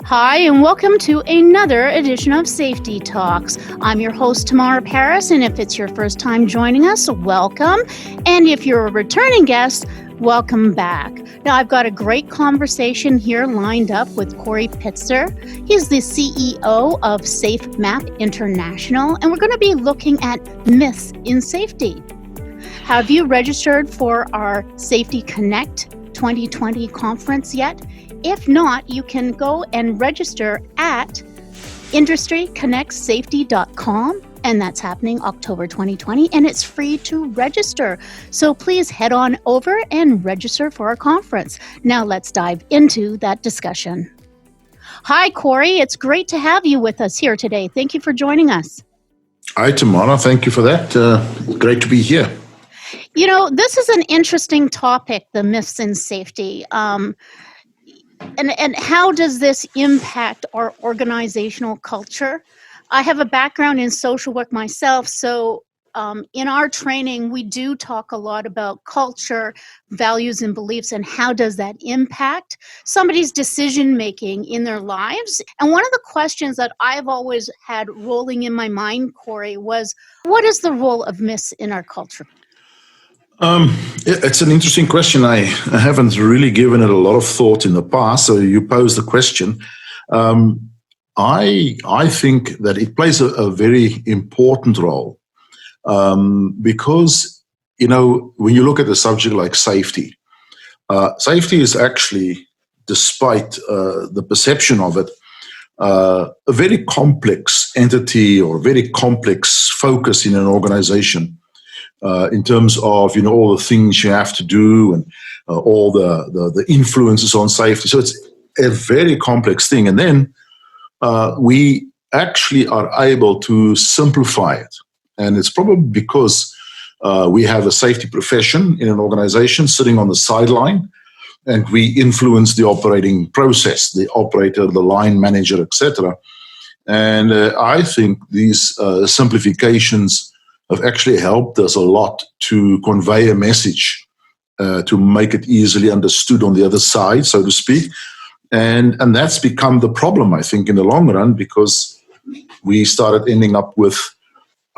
Hi, and welcome to another edition of Safety Talks. I'm your host, Tamara Paris, and if it's your first time joining us, welcome. And if you're a returning guest, welcome back. Now, I've got a great conversation here lined up with Corey Pitzer. He's the CEO of SAFEmap International, and we're going to be looking at myths in safety. Have you registered for our Safety Connect 2020 conference yet? If not, you can go and register at industryconnectsafety.com, and that's happening October 2020, and it's free to register. So please head on over and register for our conference. Now let's dive into that discussion. Hi, Corey. It's great to have you with us here today. Thank you for joining us. Hi, Tamara. Thank you for that. Great to be here. You know, this is an interesting topic, the myths in safety. And how does this impact our organizational culture? I have a background in social work myself, so in our training, we do talk a lot about culture, values, and beliefs, and how does that impact somebody's decision-making in their lives. And one of the questions that I've always had rolling in my mind, Corey, was, what is the role of myths in our culture? It's an interesting question. I haven't really given it a lot of thought in the past, so you posed the question. I think that it plays a very important role because, you know, when you look at a subject like safety, safety is actually, despite the perception of it, a very complex entity or very complex focus in an organization. In terms of, you know, all the things you have to do and all the influences on safety. So it's a very complex thing. And then we actually are able to simplify it. And it's probably because we have a safety profession in an organization sitting on the sideline, and we influence the operating process, the operator, the line manager, etc. And I think these simplifications have actually helped us a lot to convey a message, to make it easily understood on the other side, so to speak. And that's become the problem, I think, in the long run, because we started ending up with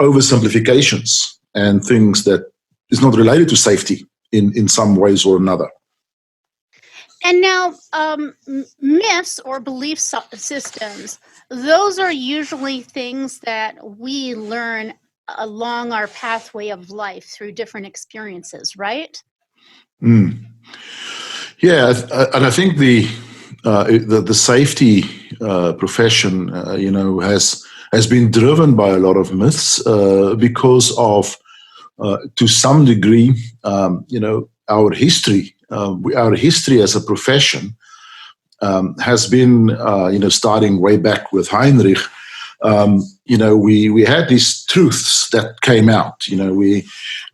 oversimplifications and things that is not related to safety in some ways or another. And now, myths or belief systems, those are usually things that we learn along our pathway of life through different experiences, right? Yeah, and I think the safety profession, you know, has been driven by a lot of myths because of, to some degree, you know, our history as a profession has been, you know, starting way back with Heinrich. You know, we had these truths that came out. You know,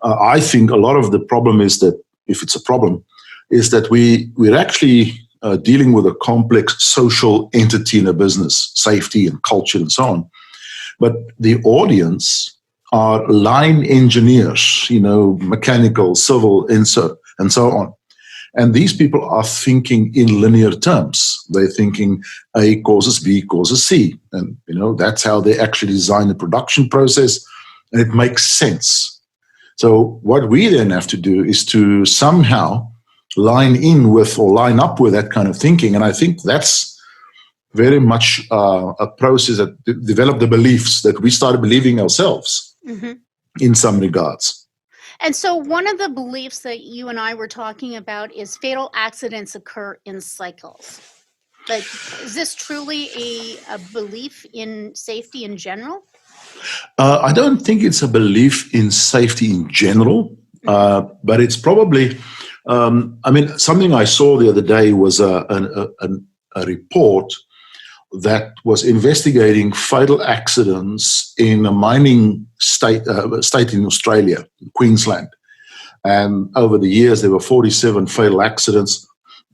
I think a lot of the problem is that, if it's a problem, is that we're actually dealing with a complex social entity in a business, safety and culture and so on. But the audience are line engineers, you know, mechanical, civil, and so on. And these people are thinking in linear terms. They're thinking A causes B causes C. And, you know, that's how they actually design the production process. And it makes sense. So what we then have to do is to somehow line up with that kind of thinking. And I think that's very much a process that developed the beliefs that we started believing ourselves in some regards. And so one of the beliefs that you and I were talking about is fatal accidents occur in cycles. Like, is this truly a belief in safety in general? I don't think it's a belief in safety in general, but it's probably, I mean, something I saw the other day was a report that was investigating fatal accidents in a mining state in Australia, Queensland. And over the years, there were 47 fatal accidents.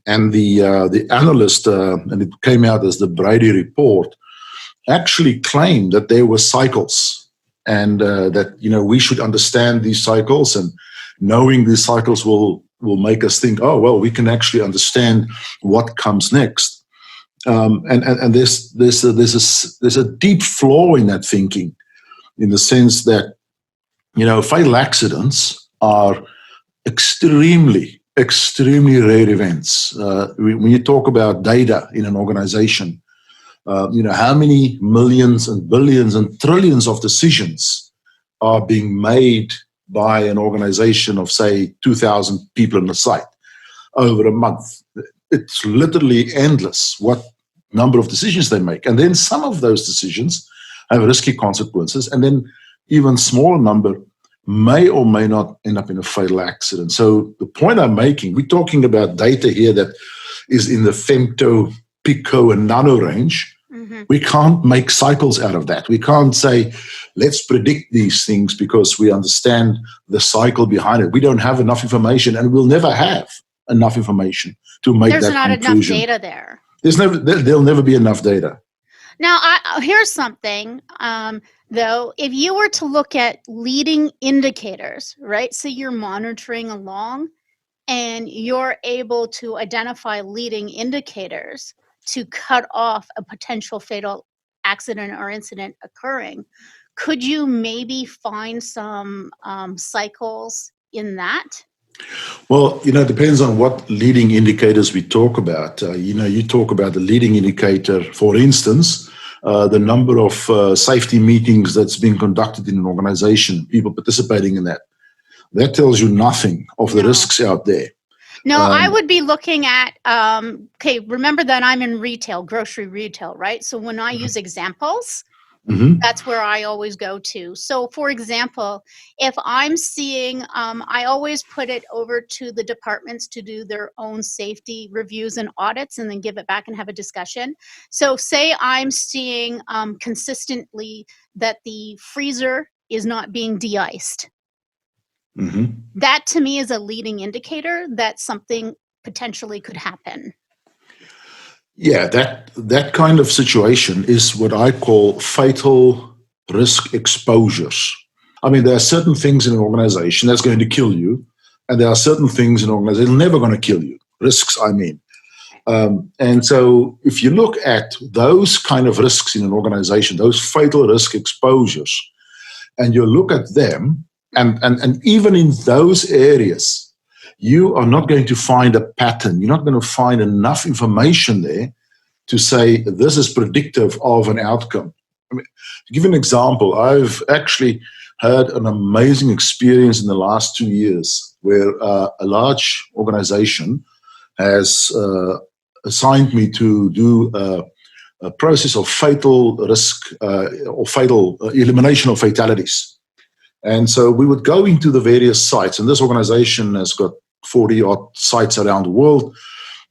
And the analyst, and it came out as the Brady report, actually claimed that there were cycles, and that, you know, we should understand these cycles, and knowing these cycles will make us think, oh, well, we can actually understand what comes next. And there's a deep flaw in that thinking, in the sense that, fatal accidents are extremely rare events. When you talk about data in an organization, how many millions and billions and trillions of decisions are being made by an organization of, say, 2,000 people on the site over a month. It's literally endless what number of decisions they make. And then some of those decisions have risky consequences, and then even smaller number may or may not end up in a fatal accident. So the point I'm making, we're talking about data here that is in the femto, pico, and nano range. Mm-hmm. We can't make cycles out of that. We can't say, let's predict these things because we understand the cycle behind it. We don't have enough information, and we'll never have enough information to make that conclusion. There's not enough data there. There'll never be enough data. Now, here's something, though. If you were to look at leading indicators, right? So you're monitoring along and you're able to identify leading indicators to cut off a potential fatal accident or incident occurring. Could you maybe find some cycles in that? Well, it depends on what leading indicators we talk about. You talk about the leading indicator, for instance, the number of safety meetings that's been conducted in an organization, people participating in that. That tells you nothing of the risks out there. No, I would be looking at, remember that I'm in retail, grocery retail, right? So when I use examples, that's where I always go to. So for example, if I'm seeing, I always put it over to the departments to do their own safety reviews and audits and then give it back and have a discussion. So say I'm seeing consistently that the freezer is not being de-iced. Mm-hmm. That to me is a leading indicator that something potentially could happen. Yeah, that kind of situation is what I call fatal risk exposures. I mean, there are certain things in an organization that's going to kill you, and there are certain things in an organization that are never going to kill you. Risks, I mean. And so if you look at those kind of risks in an organization, those fatal risk exposures, and you look at them, and even in those areas, you are not going to find a pattern. You're not going to find enough information there to say this is predictive of an outcome. I mean, to give you an example, I've actually had an amazing experience in the last 2 years where a large organization has assigned me to do a process of fatal risk or fatal elimination of fatalities. And so we would go into the various sites, and this organization has got 40-odd sites around the world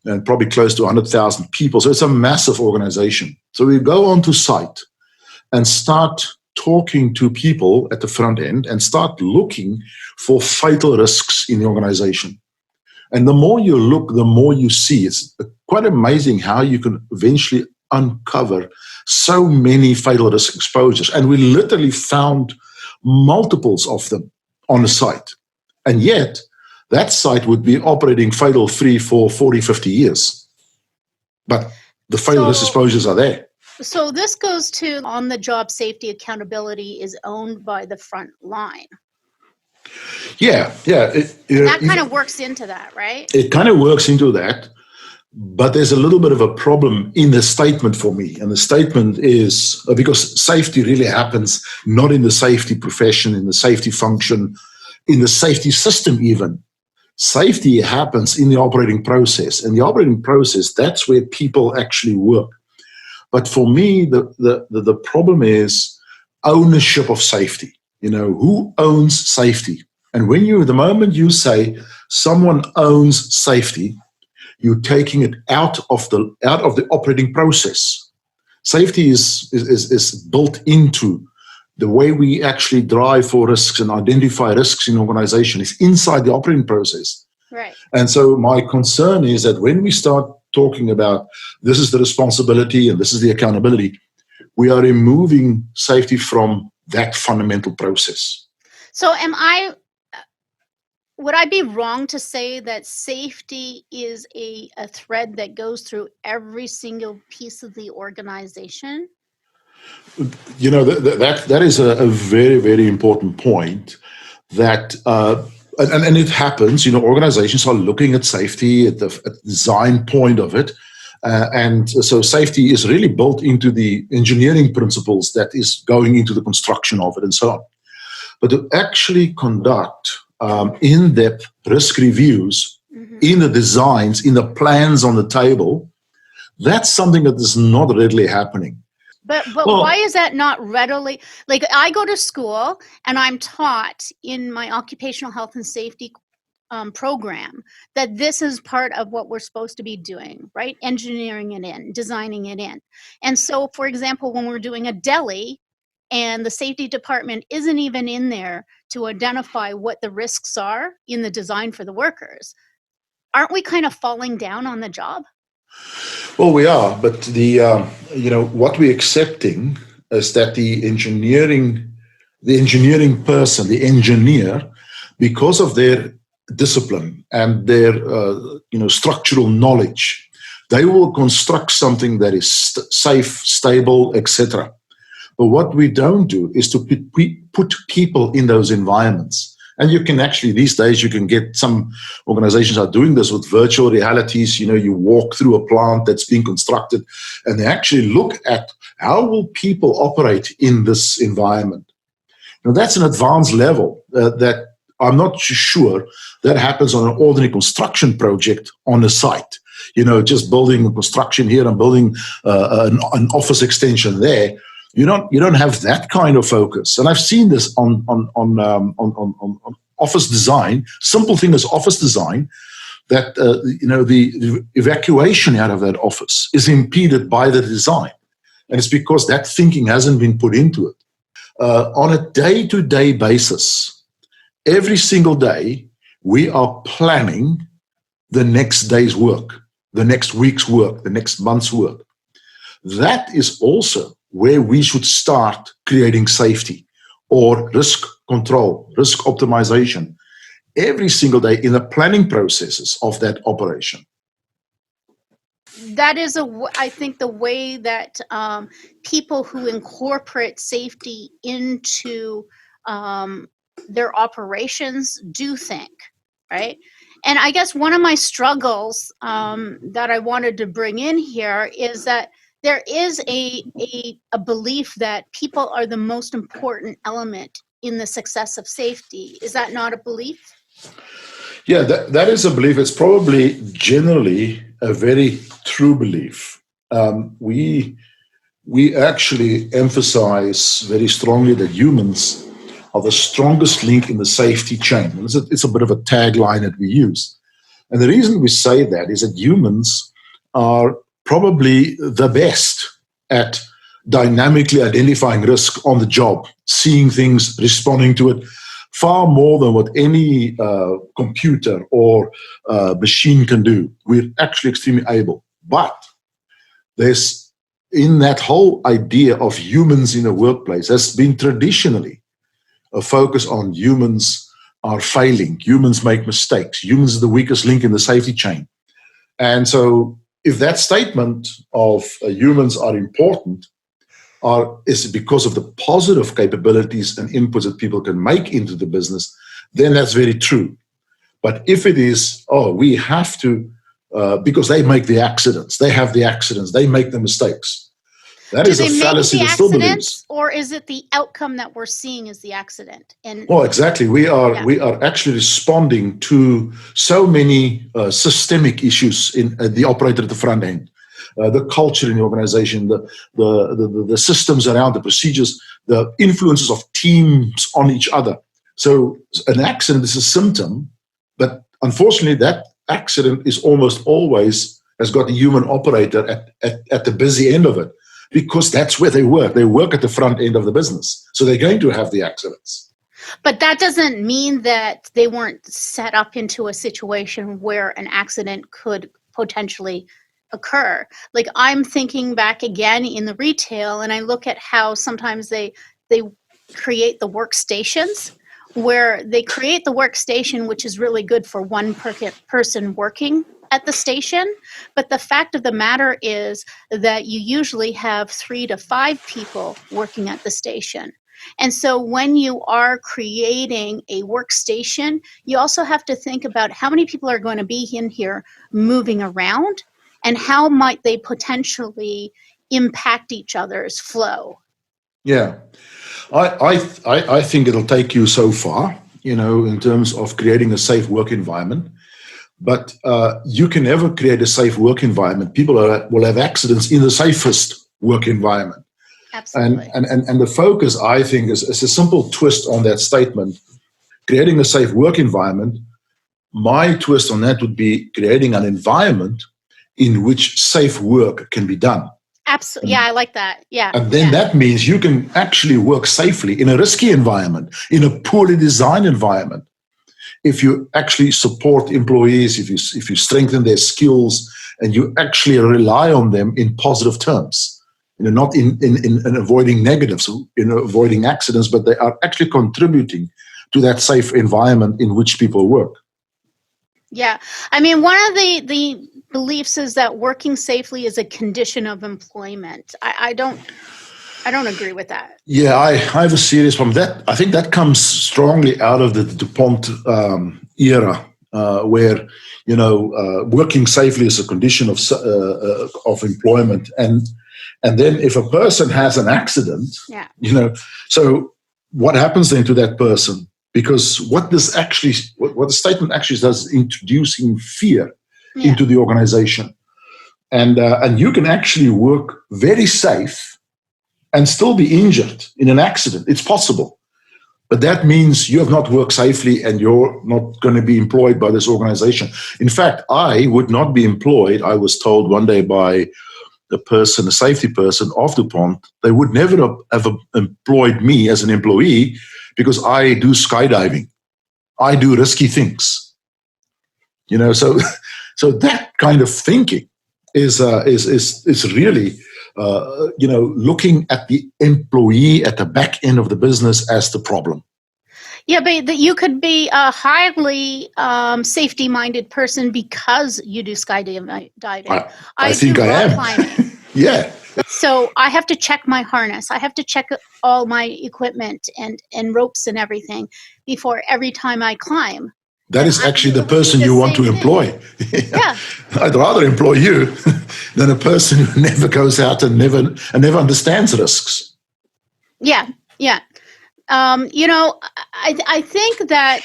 and probably close to 100,000 people. So it's a massive organization. So we go onto site and start talking to people at the front end and start looking for fatal risks in the organization. And the more you look, the more you see. It's quite amazing how you can eventually uncover so many fatal risk exposures. And we literally found multiples of them on the site. And yet, that site would be operating fatal free for 40, 50 years. But the fatal risk exposures are there. So this goes to on-the-job safety accountability is owned by the front line. Yeah. That kind of works into that, right? It kind of works into that. But there's a little bit of a problem in the statement for me. And the statement is because safety really happens not in the safety profession, in the safety function, in the safety system even. Safety happens in the operating process. And the operating process, that's where people actually work. But for me, the problem is ownership of safety. Who owns safety? And the moment you say someone owns safety, you're taking it out of the operating process. Safety is built into the way we actually drive for risks and identify risks in organization. It's inside the operating process. Right. And so my concern is that when we start talking about this is the responsibility and this is the accountability, we are removing safety from that fundamental process. So am I would I be wrong to say that safety is a thread that goes through every single piece of the organization? That is a very, very important point. That and it happens. Organizations are looking at safety at the design point of it, and so safety is really built into the engineering principles that is going into the construction of it, and so on. But to actually conduct in-depth risk reviews in the designs, in the plans on the table, that's something that is not readily happening. But why is that not readily? Like, I go to school and I'm taught in my occupational health and safety program that this is part of what we're supposed to be doing, right? Engineering it in, designing it in. And so, for example, when we're doing a deli and the safety department isn't even in there to identify what the risks are in the design for the workers, aren't we kind of falling down on the job? Well, we are, but what we're accepting is that the engineering person, the engineer, because of their discipline and their structural knowledge, they will construct something that is safe, stable, etc. But what we don't do is to put people in those environments. And you can actually, these days, you can get, some organizations are doing this with virtual realities. You walk through a plant that's being constructed and they actually look at how will people operate in this environment. Now, that's an advanced level that I'm not sure that happens on an ordinary construction project on a site. Just building a construction here and building an office extension there. You don't have that kind of focus, and I've seen this on office design. Simple thing as office design, that the evacuation out of that office is impeded by the design, and it's because that thinking hasn't been put into it. On a day-to-day basis, every single day, we are planning the next day's work, the next week's work, the next month's work. That is also where we should start creating safety or risk control, risk optimization every single day in the planning processes of that operation. That is, I think, the way that people who incorporate safety into their operations do think, right? And I guess one of my struggles that I wanted to bring in here is that there is a belief that people are the most important element in the success of safety. Is that not a belief? Yeah, that is a belief. It's probably generally a very true belief. We actually emphasize very strongly that humans are the strongest link in the safety chain. And it's a bit of a tagline that we use. And the reason we say that is that humans are probably the best at dynamically identifying risk on the job, seeing things, responding to it, far more than what any computer or machine can do. We're actually extremely able. But there's, in that whole idea of humans in a workplace, there's been traditionally a focus on humans are failing, humans make mistakes, humans are the weakest link in the safety chain. And so if that statement of humans are important is because of the positive capabilities and inputs that people can make into the business, then that's very true. But if it is, we have to, because they make the accidents, they have the accidents, they make the mistakes. That is a fallacy that still believes. Or is it the outcome that we're seeing is the accident? Exactly. We are actually responding to so many systemic issues in the operator at the front end, the culture in the organization, the systems around, the procedures, the influences of teams on each other. So an accident is a symptom, but unfortunately, that accident is almost always has got a human operator at the busy end of it. Because that's where they work. They work at the front end of the business. So they're going to have the accidents. But that doesn't mean that they weren't set up into a situation where an accident could potentially occur. Like, I'm thinking back again in the retail, and I look at how sometimes they create the workstations where they create the workstation, which is really good for one person working at the station. But the fact of the matter is that you usually have 3 to 5 people working at the station. And so when you are creating a workstation, you also have to think about how many people are going to be in here moving around and how might they potentially impact each other's flow. Yeah. I think it'll take you so far, in terms of creating a safe work environment. But you can never create a safe work environment. People will have accidents in the safest work environment. Absolutely. And the focus, I think, is a simple twist on that statement. Creating a safe work environment, my twist on that would be creating an environment in which safe work can be done. Absolutely. Yeah, I like that. Yeah. And then that means you can actually work safely in a risky environment, in a poorly designed environment. If you actually support employees, if you strengthen their skills, and you actually rely on them in positive terms, not in avoiding negatives, avoiding accidents, but they are actually contributing to that safe environment in which people work. Yeah. I mean, one of the beliefs is that working safely is a condition of employment. I don't agree with that. Yeah, I have a serious problem. I think that comes strongly out of the DuPont era, where working safely is a condition of employment, and then if a person has an accident, so what happens then to that person? Because what the statement actually does is introducing fear into the organization, and you can actually work very safe and still be injured in an accident. It's possible. But that means you have not worked safely and you're not going to be employed by this organization. In fact, I would not be employed, I was told one day by a safety person of DuPont, they would never have employed me as an employee because I do skydiving. I do risky things. So that kind of thinking is really looking at the employee at the back end of the business as the problem. Yeah, but you could be a highly safety-minded person because you do skydiving. I think I am. Climbing. Yeah. So I have to check my harness. I have to check all my equipment and ropes and everything before every time I climb. That is actually the person you want to employ. Yeah. I'd rather employ you than a person who never goes out and never understands risks. Yeah, yeah. I think that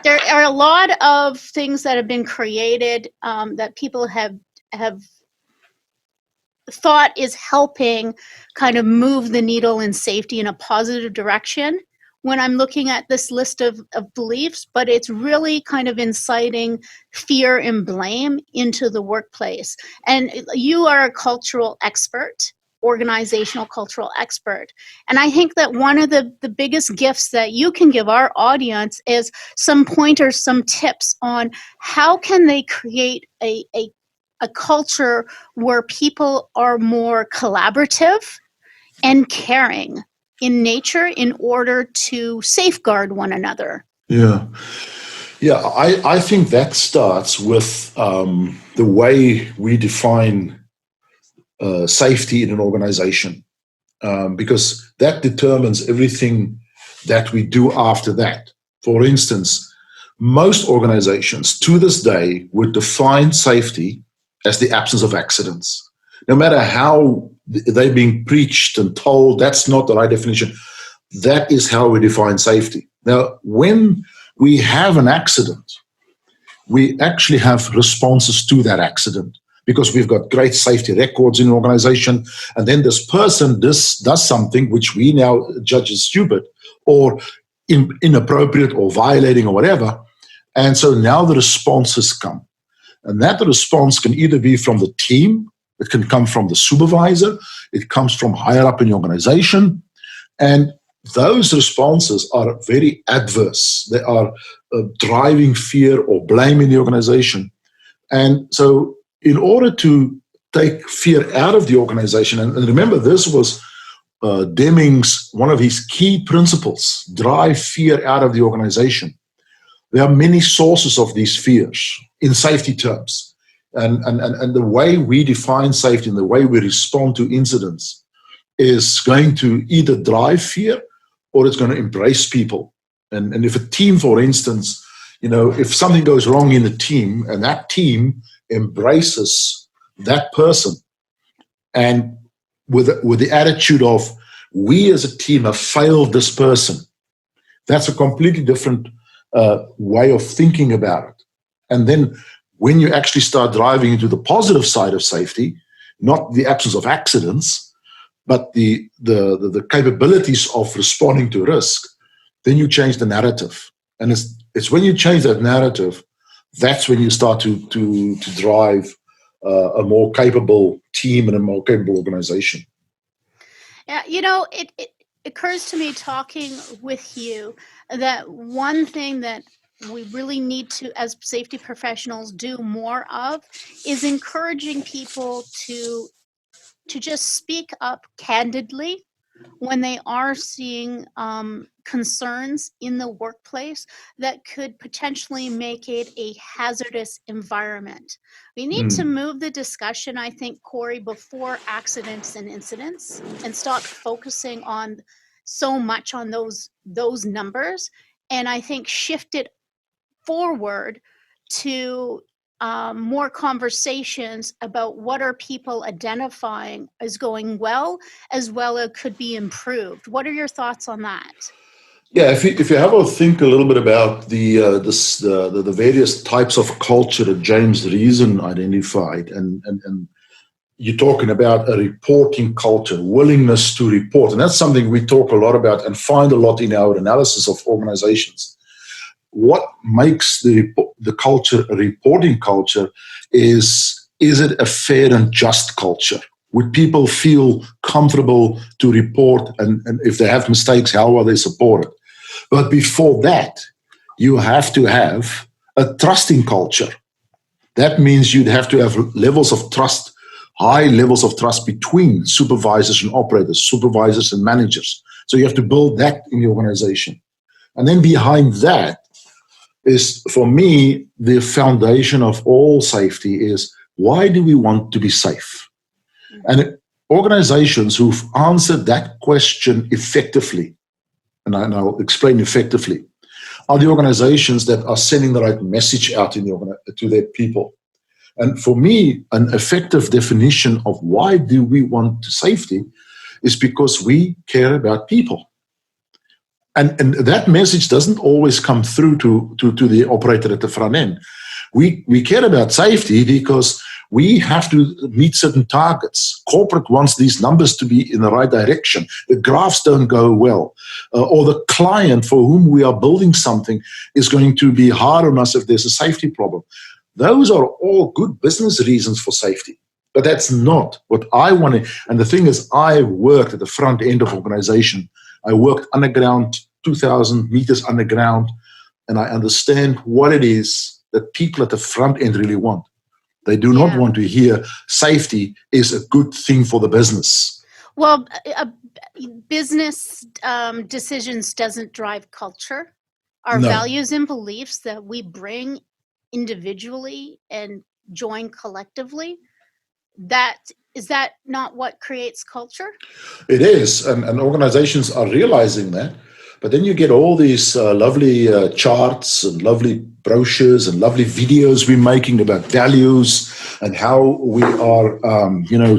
there are a lot of things that have been created that people have thought is helping kind of move the needle in safety in a positive direction when I'm looking at this list of beliefs, but it's really kind of inciting fear and blame into the workplace. And you are a cultural expert, organizational cultural expert. And I think that one of the biggest gifts that you can give our audience is some pointers, some tips on how can they create a culture where people are more collaborative and caring in nature in order to safeguard one another. Yeah. I think that starts with the way we define safety in an organization, because that determines everything that we do after that. For instance, most organizations to this day would define safety as the absence of accidents. No matter how they're being preached and told that's not the right definition, that is how we define safety. Now, when we have an accident, we actually have responses to that accident because we've got great safety records in an organization, and then this person does something which we now judge as stupid or inappropriate or violating or whatever, and so now the responses come. And that response can either be from the team, it can come from the supervisor, it comes from higher up in the organization, and those responses are very adverse. They are driving fear or blame in the organization. And so in order to take fear out of the organization, and remember this was Deming's, one of his key principles, drive fear out of the organization. There are many sources of these fears in safety terms. And the way we define safety and the way we respond to incidents is going to either drive fear or it's going to embrace people. And if a team, for instance, if something goes wrong in a team and that team embraces that person and with the attitude of, we as a team have failed this person, that's a completely different way of thinking about it. And then when you actually start driving into the positive side of safety, not the absence of accidents, but the capabilities of responding to risk, then you change the narrative. And it's when you change that narrative, that's when you start to drive a more capable team and a more capable organization. Yeah, it occurs to me talking with you that one thing that we really need to, as safety professionals, do more of is encouraging people to just speak up candidly when they are seeing concerns in the workplace that could potentially make it a hazardous environment. We need to move the discussion, I think, Corey, before accidents and incidents, and stop focusing on so much on those numbers, and I think shift it forward to more conversations about what are people identifying as going well as could be improved. What are your thoughts on that? Yeah, if you have a think a little bit about the various types of culture that James Reason identified, and you're talking about a reporting culture, willingness to report, and that's something we talk a lot about and find a lot in our analysis of organizations. What makes the culture a reporting culture is it a fair and just culture? Would people feel comfortable to report? And if they have mistakes, how are they supported? But before that, you have to have a trusting culture. That means you'd have to have levels of trust, high levels of trust between supervisors and operators, supervisors and managers. So you have to build that in the organization. And then behind that is, for me, the foundation of all safety is, why do we want to be safe? And organizations who've answered that question effectively, and I'll explain effectively, are the organizations that are sending the right message out to their people. And for me, an effective definition of why do we want safety is because we care about people. And that message doesn't always come through to the operator at the front end. We care about safety because we have to meet certain targets. Corporate wants these numbers to be in the right direction. The graphs don't go well. Or the client for whom we are building something is going to be hard on us if there's a safety problem. Those are all good business reasons for safety. But that's not what I want to. And the thing is, I worked at the front end of organization. I worked underground, 2,000 meters underground, and I understand what it is that people at the front end really want. They do not want to hear safety is a good thing for the business. Well, business decisions doesn't drive culture. Our values and beliefs that we bring individually and join collectively, is that not what creates culture? It is, and organizations are realizing that. But then you get all these lovely charts and lovely brochures and lovely videos we're making about values and how we are,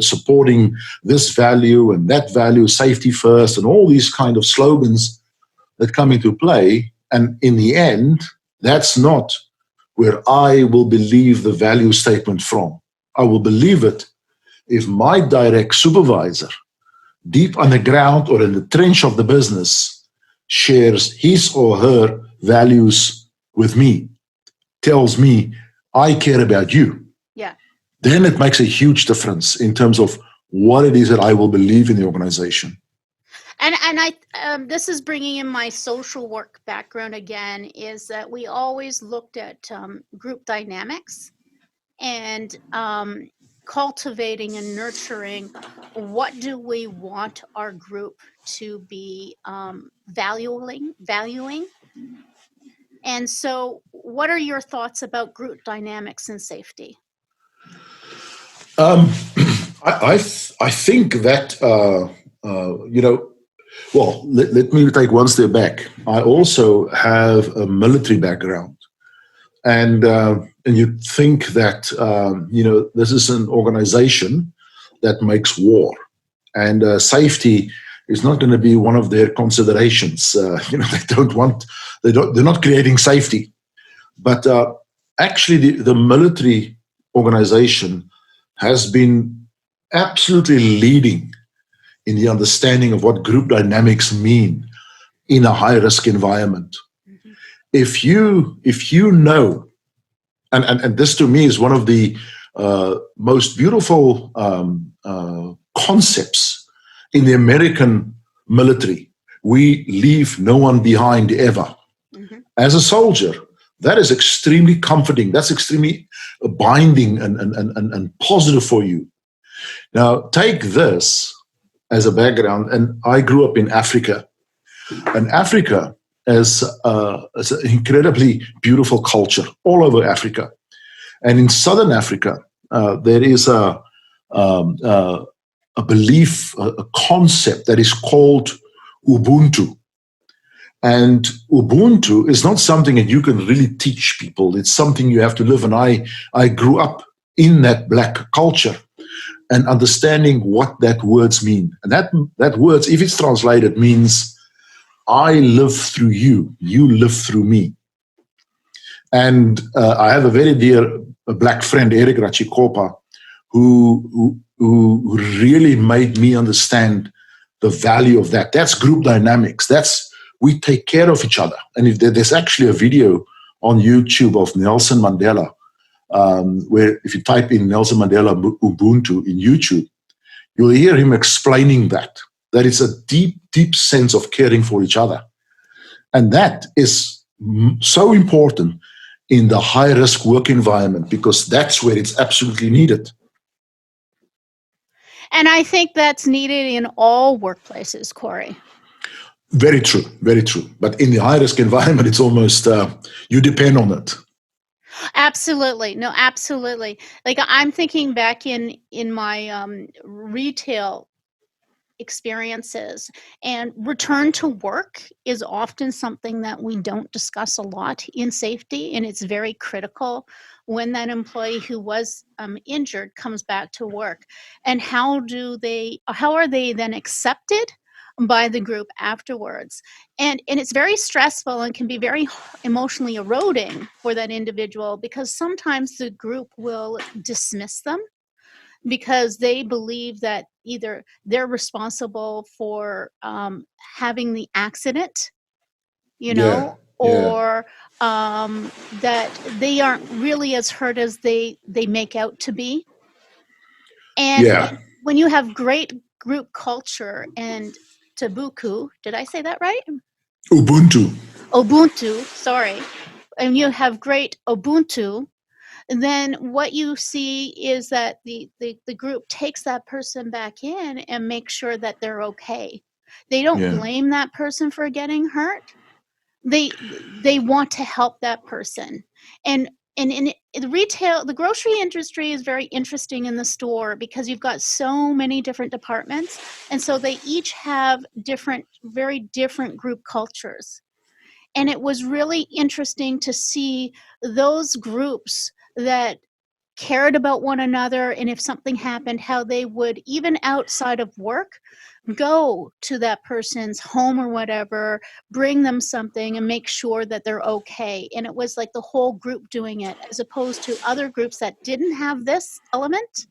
supporting this value and that value, safety first, and all these kind of slogans that come into play. And in the end, that's not where I will believe the value statement from. I will believe it if my direct supervisor, deep underground or in the trench of the business, shares his or her values with me, tells me, I care about you. Yeah. Then it makes a huge difference in terms of what it is that I will believe in the organization. And I this is bringing in my social work background again, is that we always looked at group dynamics and cultivating and nurturing what do we want our group to be valuing. And so what are your thoughts about group dynamics and safety? I think that, well, let me take one step back. I also have a military background. And you think that, this is an organization that makes war. And safety is not going to be one of their considerations. They're not creating safety. But actually, the military organization has been absolutely leading in the understanding of what group dynamics mean in a high-risk environment. Mm-hmm. If you know, and this to me is one of the most beautiful concepts in the American military, we leave no one behind ever. Mm-hmm. As a soldier, that is extremely comforting. That's extremely binding and positive for you. Now, take this as a background, and I grew up in Africa. And Africa is an incredibly beautiful culture all over Africa. And in Southern Africa, there is a belief, a concept that is called Ubuntu. And Ubuntu is not something that you can really teach people. It's something you have to live. And I grew up in that Black culture and understanding what that words mean. And that words, if it's translated, means I live through you, you live through me. And I have a very dear Black friend, Eric Rachikopa, who really made me understand the value of that. That's group dynamics. We take care of each other. And if there's actually a video on YouTube of Nelson Mandela, where if you type in Nelson Mandela Ubuntu in YouTube, you'll hear him explaining that it's a deep, deep sense of caring for each other. And that is so important in the high-risk work environment, because that's where it's absolutely needed. And I think that's needed in all workplaces, Corey. Very true, very true. But in the high-risk environment, it's almost, you depend on it. Absolutely. No, absolutely. Like I'm thinking back in my retail experiences, and return to work is often something that we don't discuss a lot in safety, and it's very critical when that employee who was injured comes back to work. And how are they then accepted by the group afterwards? And it's very stressful and can be very emotionally eroding for that individual, because sometimes the group will dismiss them because they believe that either they're responsible for having the accident, or that they aren't really as hurt as they make out to be. And when you have great group culture and Tabuku, did I say that right? Ubuntu, sorry. And you have great Ubuntu, then what you see is that the group takes that person back in and makes sure that they're okay. They don't blame that person for getting hurt. They want to help that person. And in the retail, the grocery industry is very interesting in the store, because you've got so many different departments, and so they each have very different group cultures. And it was really interesting to see those groups that cared about one another, and if something happened, how they would, even outside of work, go to that person's home or whatever, bring them something and make sure that they're okay. And it was like the whole group doing it, as opposed to other groups that didn't have this element.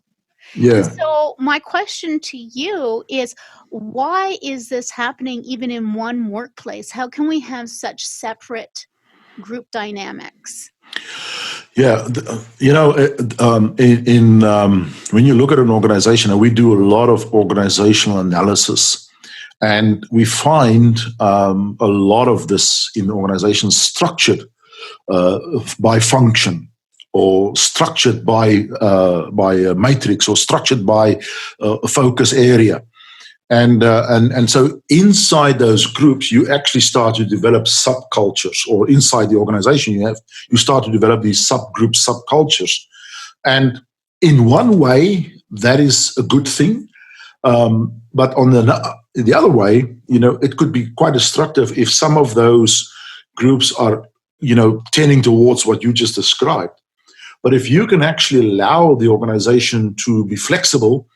Yeah. And so my question to you is, why is this happening even in one workplace? How can we have such separate group dynamics? Yeah, when you look at an organization, and we do a lot of organizational analysis, and we find a lot of this in organizations structured by function or structured by a matrix, or structured by a focus area. And so inside those groups, you actually start to develop subcultures, or inside the organization, you start to develop these subgroups, subcultures. And in one way, that is a good thing. But on the other way, it could be quite destructive if some of those groups are, tending towards what you just described. But if you can actually allow the organization to be flexible,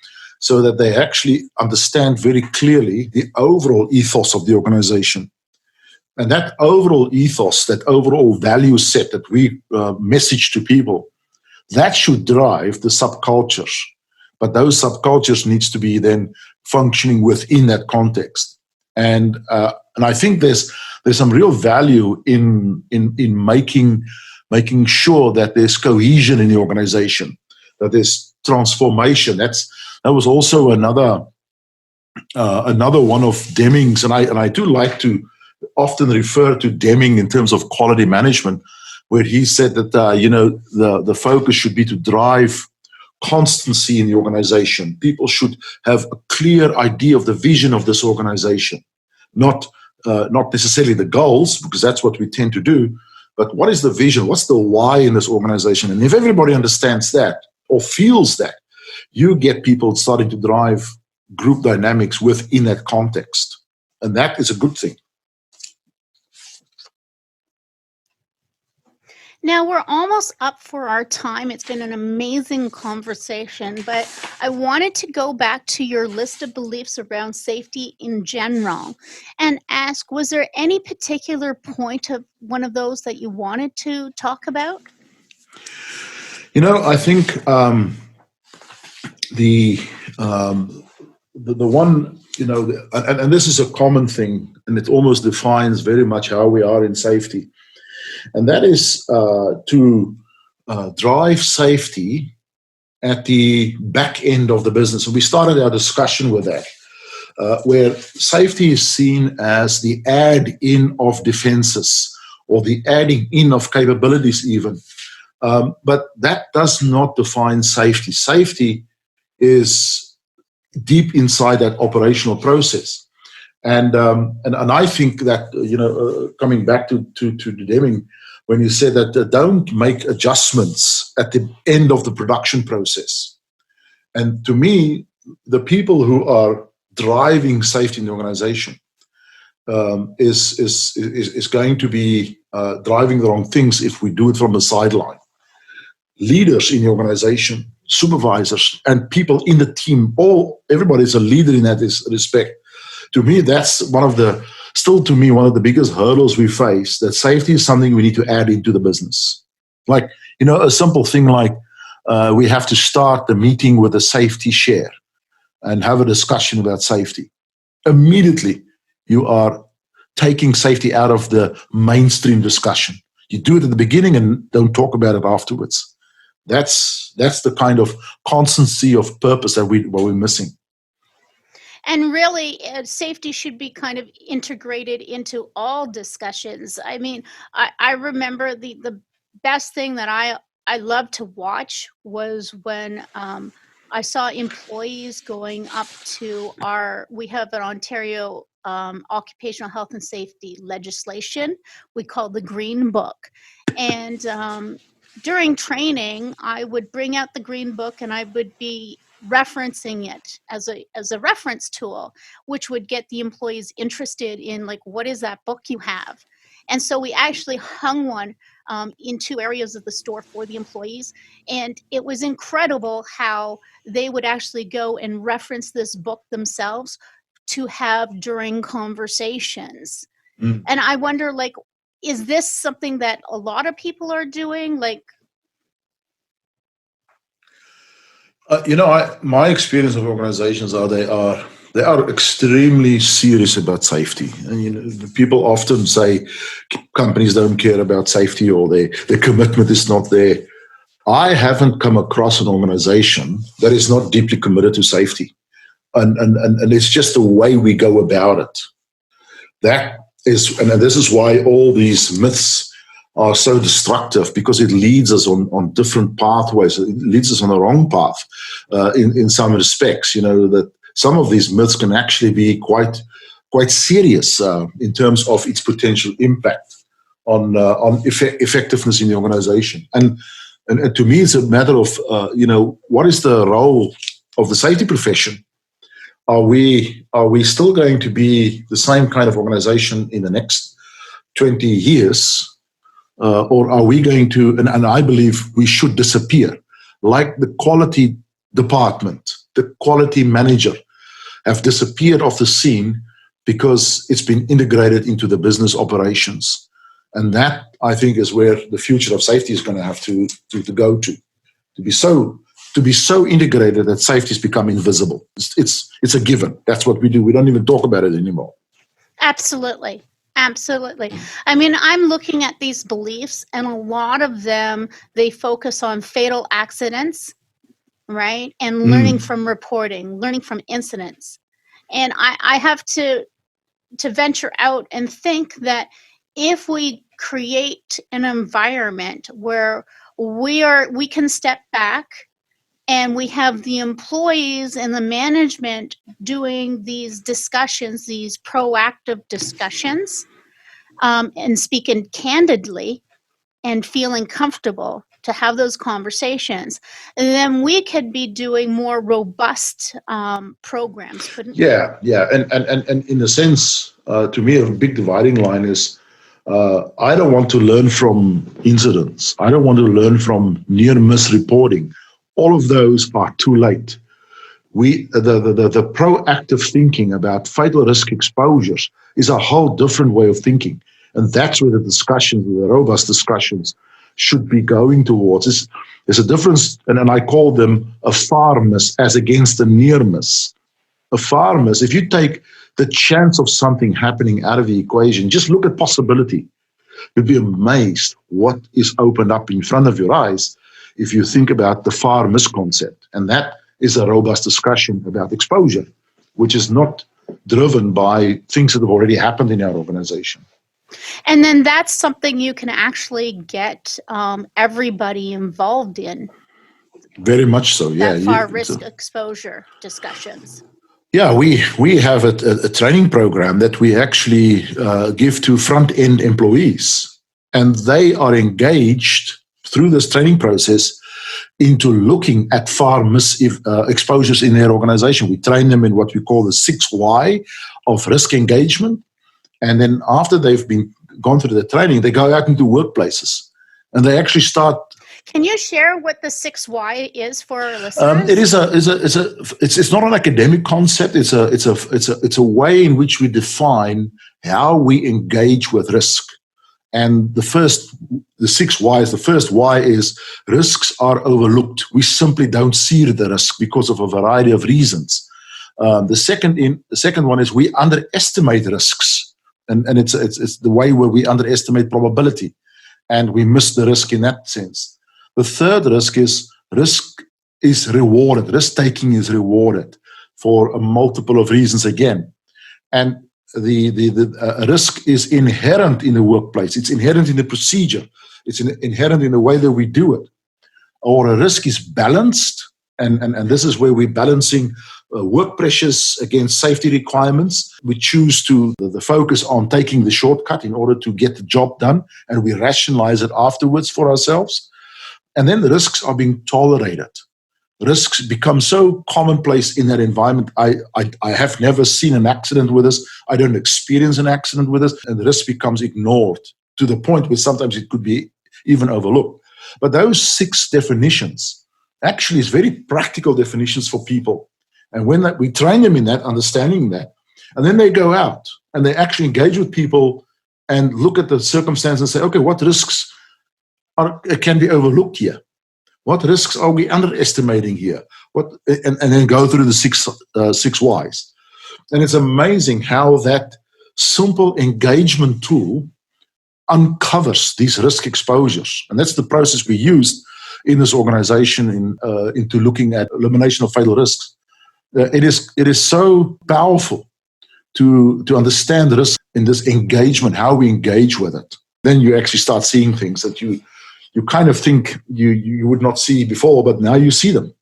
so that they actually understand very clearly the overall ethos of the organization. And that overall ethos, that overall value set that we message to people, that should drive the subcultures. But those subcultures needs to be then functioning within that context. And I think there's some real value in making sure that there's cohesion in the organization, that there's transformation. That was also another one of Deming's, and I do like to often refer to Deming in terms of quality management, where he said that the focus should be to drive constancy in the organization. People should have a clear idea of the vision of this organization, not necessarily the goals, because that's what we tend to do, but what is the vision? What's the why in this organization? And if everybody understands that or feels that, you get people starting to drive group dynamics within that context. And that is a good thing. Now we're almost up for our time. It's been an amazing conversation, but I wanted to go back to your list of beliefs around safety in general and ask, was there any particular point of one of those that you wanted to talk about? I think the one, and this is a common thing, and it almost defines very much how we are in safety. And that is to drive safety at the back end of the business. And we started our discussion with that, where safety is seen as the add-in of defenses, or the adding in of capabilities even. But that does not define safety. Safety is deep inside that operational process. And I think that, coming back to Deming, when you said that don't make adjustments at the end of the production process. And to me, the people who are driving safety in the organization is going to be driving the wrong things if we do it from the sideline. Leaders in the organization, supervisors, and people in the team, everybody is a leader in that respect. To me, that's one of the biggest hurdles we face, that safety is something we need to add into the business. Like, a simple thing like we have to start the meeting with a safety share and have a discussion about safety. Immediately, you are taking safety out of the mainstream discussion. You do it at the beginning and don't talk about it afterwards. That's the kind of constancy of purpose that we're missing. And really, safety should be kind of integrated into all discussions. I mean, I remember the best thing that I loved to watch was when I saw employees going up to we have an Ontario occupational health and safety legislation we call the Green Book. And during training, I would bring out the Green Book and I would be referencing it as a reference tool, which would get the employees interested in, like, what is that book you have? And so we actually hung one in two areas of the store for the employees. And it was incredible how they would actually go and reference this book themselves to have during conversations. And I wonder, like, is this something that a lot of people are doing? Like, my experience of organizations they are extremely serious about safety. And people often say companies don't care about safety, or their commitment is not there. I haven't come across an organization that is not deeply committed to safety, and it's just the way we go about it. And this is why all these myths are so destructive because it leads us on different pathways. It leads us on the wrong path in some respects. That some of these myths can actually be quite serious in terms of its potential impact on effectiveness in the organization. And to me, it's a matter of what is the role of the safety profession? Are we still going to be the same kind of organization in the next 20 years? Or are we going to, and I believe we should disappear, like the quality department, the quality manager have disappeared off the scene because it's been integrated into the business operations. And that, I think, is where the future of safety is going to have to go to be so integrated that safety has become invisible. It's a given. That's what we do. We don't even talk about it anymore. Absolutely. Absolutely. I mean, I'm looking at these beliefs, and a lot of them, they focus on fatal accidents, right? And learning from reporting, learning from incidents. And I have to venture out and think that if we create an environment where we can step back and we have the employees and the management doing these discussions, these proactive discussions, and speaking candidly and feeling comfortable to have those conversations, then we could be doing more robust programs, couldn't we? Yeah. And in a sense, to me, a big dividing line is I don't want to learn from incidents. I don't want to learn from near-miss reporting. All of those are too late. The proactive thinking about fatal risk exposures is a whole different way of thinking. And that's where the discussions, the robust discussions, should be going towards. There's a difference, and I call them a far miss as against a near miss. A far miss, if you take the chance of something happening out of the equation, just look at possibility. You'd be amazed what is opened up in front of your eyes if you think about the far miss concept. And that is a robust discussion about exposure, which is not driven by things that have already happened in our organization. And then that's something you can actually get everybody involved in. Very much so, yeah. That far risk exposure discussions. Yeah, we have a training program that we actually give to front-end employees. And they are engaged through this training process into looking at far miss exposures in their organization. We train them in what we call the 6 why of risk engagement. And then after they've gone through the training, they go out into workplaces and they actually start. Can you share what the 6 why is for our listeners? It's not an academic concept. It's a way in which we define how we engage with risk. And the 6 whys, the first why is risks are overlooked. We simply don't see the risk because of a variety of reasons. The second one is we underestimate risks. And it's the way where we underestimate probability. And we miss the risk in that sense. The third risk is rewarded. Risk-taking is rewarded for a multiple of reasons again. And the risk is inherent in the workplace. It's inherent in the procedure. It's inherent in the way that we do it. Or a risk is balanced, and this is where we're balancing work pressures against safety requirements. We choose the focus on taking the shortcut in order to get the job done, and we rationalize it afterwards for ourselves. And then the risks are being tolerated. Risks become so commonplace in that environment. I have never seen an accident with us. I don't experience an accident with us. And the risk becomes ignored to the point where sometimes it could be even overlooked. But those 6 definitions actually is very practical definitions for people. And when we train them in that, understanding that, and then they go out and they actually engage with people and look at the circumstances and say, okay, what risks can be overlooked here? What risks are we underestimating here? And then go through the 6 whys. And it's amazing how that simple engagement tool uncovers these risk exposures. And that's the process we used in this organization into looking at elimination of fatal risks. It is so powerful to understand risk in this engagement, how we engage with it. then you actually start seeing things that you kind of think you would not see before, but now you see them.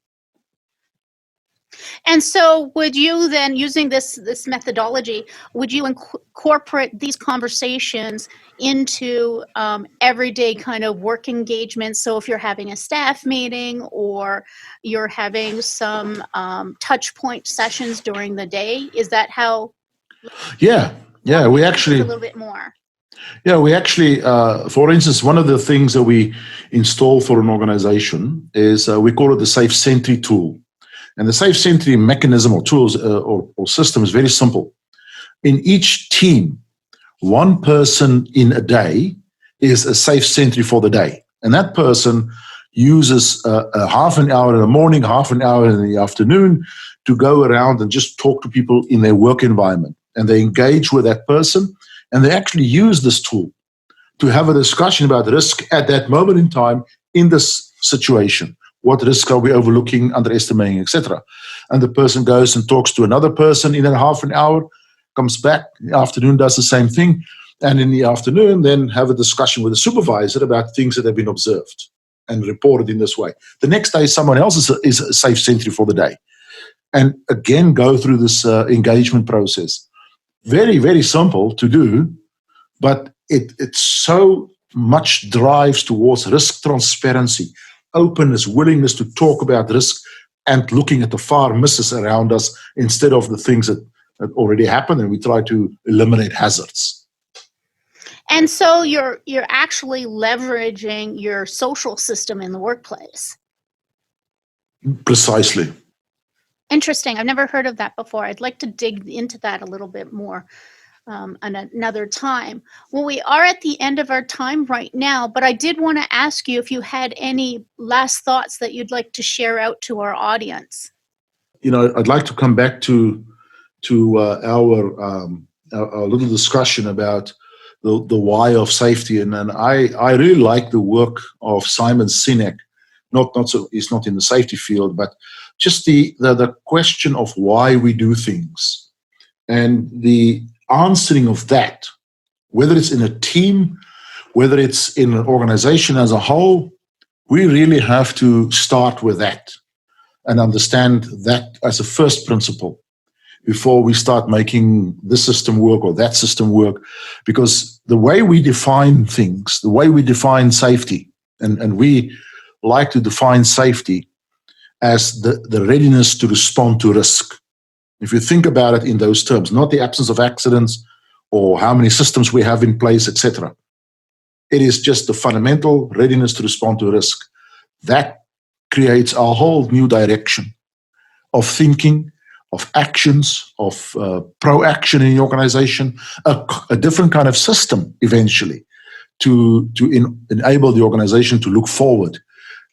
And so would you then, using this methodology, would you incorporate these conversations into everyday kind of work engagement? So if you're having a staff meeting or you're having some touch point sessions during the day, is that how? Yeah, we actually a little bit more. Yeah, we actually, for instance, one of the things that we install for an organization is we call it the Safe Sentry tool. And the Safe Sentry mechanism or tools or system is very simple. In each team, one person in a day is a safe sentry for the day. And that person uses a half an hour in the morning, half an hour in the afternoon to go around and just talk to people in their work environment. And they engage with that person, and they actually use this tool to have a discussion about risk at that moment in time in this situation. What risk are we overlooking, underestimating, etc.? And the person goes and talks to another person in a half an hour, comes back in the afternoon, does the same thing, and in the afternoon then have a discussion with the supervisor about things that have been observed and reported in this way. The next day, someone else is a safe sentry for the day. And again, go through this engagement process. Very, very simple to do, but it so much drives towards risk transparency, openness, willingness to talk about risk and looking at the far misses around us instead of the things that already happened, and we try to eliminate hazards. And so you're actually leveraging your social system in the workplace. Precisely. Interesting. I've never heard of that before. I'd like to dig into that a little bit more another time. Well, we are at the end of our time right now, but I did want to ask you if you had any last thoughts that you'd like to share out to our audience. I'd like to come back to our little discussion about the why of safety, and I really like the work of Simon Sinek. He's not in the safety field, but just the question of why we do things and the answering of that, whether it's in a team, whether it's in an organization as a whole, we really have to start with that and understand that as a first principle before we start making this system work or that system work. Because the way we define things, the way we define safety, and we like to define safety as the readiness to respond to risk. If you think about it in those terms, not the absence of accidents or how many systems we have in place, etc. It is just the fundamental readiness to respond to risk. That creates a whole new direction of thinking, of actions, of proaction in the organization, a different kind of system eventually to enable the organization to look forward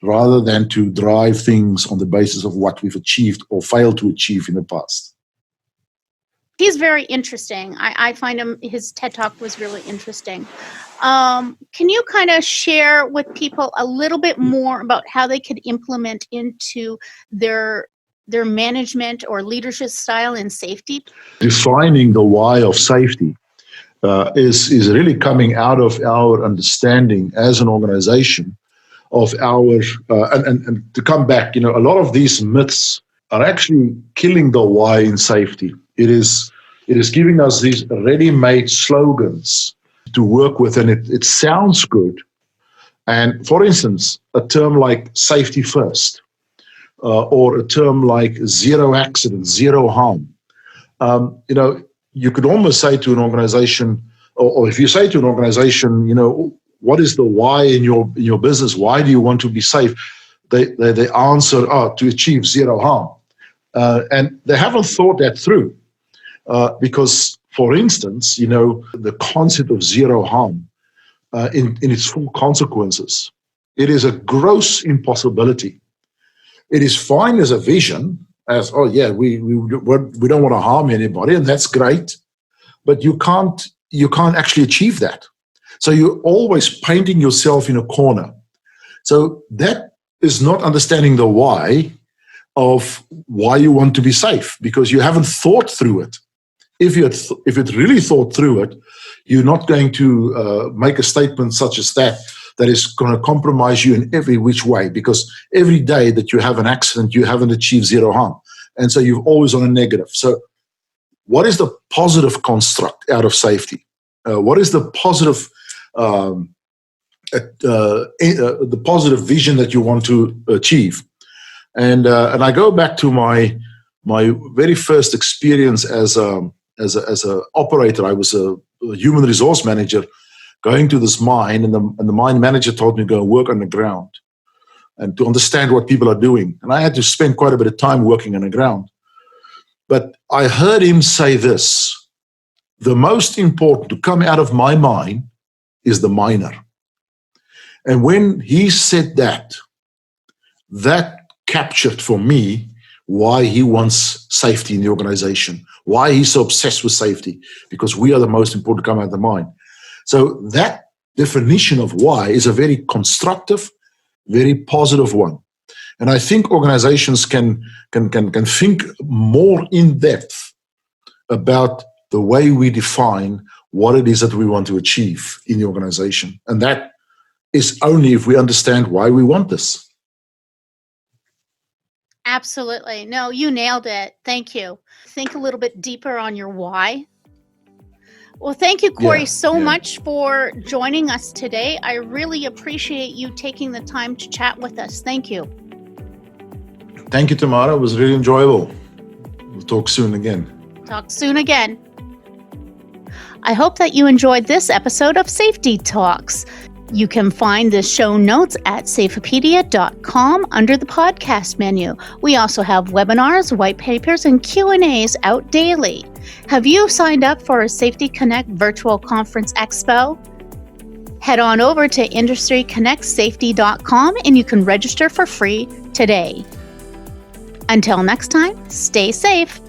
rather than to drive things on the basis of what we've achieved or failed to achieve in the past. He's very interesting. I find his TED Talk was really interesting. Can you kind of share with people a little bit more about how they could implement into their management or leadership style in safety? Defining the why of safety is really coming out of our understanding as an organization of our, and to come back, a lot of these myths are actually killing the why in safety. It is giving us these ready-made slogans to work with, and it sounds good. And for instance, a term like safety first, or a term like zero accident, zero harm. You could almost say to an organization, or if you say to an organization, what is the why in your business? Why do you want to be safe? They answer, to achieve zero harm. And they haven't thought that through. Because, for instance, the concept of zero harm in its full consequences, it is a gross impossibility. It is fine as a vision, as, we don't want to harm anybody, and that's great, but you can't actually achieve that. So you're always painting yourself in a corner. So that is not understanding the why of why you want to be safe, because you haven't thought through it. If you'd really thought through it, You're not going to make a statement such as that is going to compromise you in every which way, because every day that you have an accident, you haven't achieved zero harm. And so you're always on a negative. So what is the positive construct out of safety? What is the positive vision that you want to achieve? And I go back to my very first experience as a operator. I was a human resource manager going to this mine, and the mine manager told me to go work underground and to understand what people are doing. And I had to spend quite a bit of time working underground. But I heard him say this: the most important to come out of my mine is the miner. And when he said that captured for me why he wants safety in the organization, why he's so obsessed with safety, because we are the most important to come out of the mine. So that definition of why is a very constructive, very positive one. And I think organizations can think more in depth about the way we define what it is that we want to achieve in the organization. And that is only if we understand why we want this. Absolutely. No, you nailed it. Thank you. Think a little bit deeper on your why. Well, thank you, Corey, so much for joining us today. I really appreciate you taking the time to chat with us. Thank you. Thank you, Tamara. It was really enjoyable. We'll talk soon again. Talk soon again. I hope that you enjoyed this episode of Safety Talks. You can find the show notes at safepedia.com under the podcast menu. We also have webinars, white papers, and Q&As out daily. Have you signed up for a Safety Connect Virtual Conference Expo? Head on over to industryconnectsafety.com and you can register for free today. Until next time, stay safe.